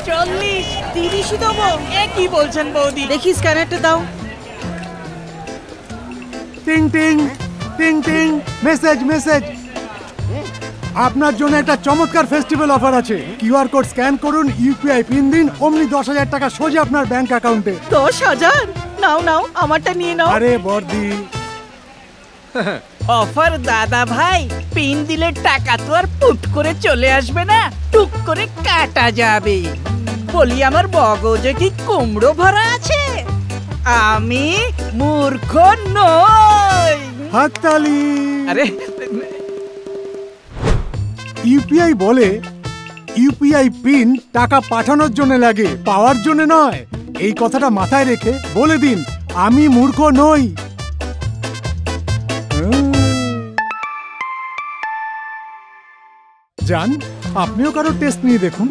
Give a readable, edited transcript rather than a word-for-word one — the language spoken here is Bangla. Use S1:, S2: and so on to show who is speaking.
S1: 40 30ই দেবো। কি বলছেন বৌদি?
S2: দেখি স্ক্যানারটা দাও।
S3: টিং টিং টিং টিং, মেসেজ মেসেজ। আপনার জন্য একটা চমৎকার ফেস্টিভ্যাল অফার আছে। কিউআর কোড স্ক্যান করুন, ইউপিআই পিন দিন, অমনি 10,000 টাকা সোজা আপনার ব্যাংক অ্যাকাউন্টে।
S2: 10,000? নাও নাও, আমারটা নিয়ে নাও।
S3: আরে বর্দি,
S1: অফার দাদা ভাই, পিন দিলে টাকা তো আর পুট করে চলে আসবে না, টুক করে কাটা যাবে। বলি আমার মগজে কি কুমড়ো ভরা আছে? আমি মূর্খ নই।
S3: হাততালি।
S1: আরে
S3: ইউপিআই বলে ইউপিআই পিন টাকা পাঠানোর জন্য লাগে, পাওয়ার জন্য নয়। এই কথাটা মাথায় রেখে বলে দিন, আমি মূর্খ নই। যান, আপনিও কারো টেস্ট নিয়ে দেখুন।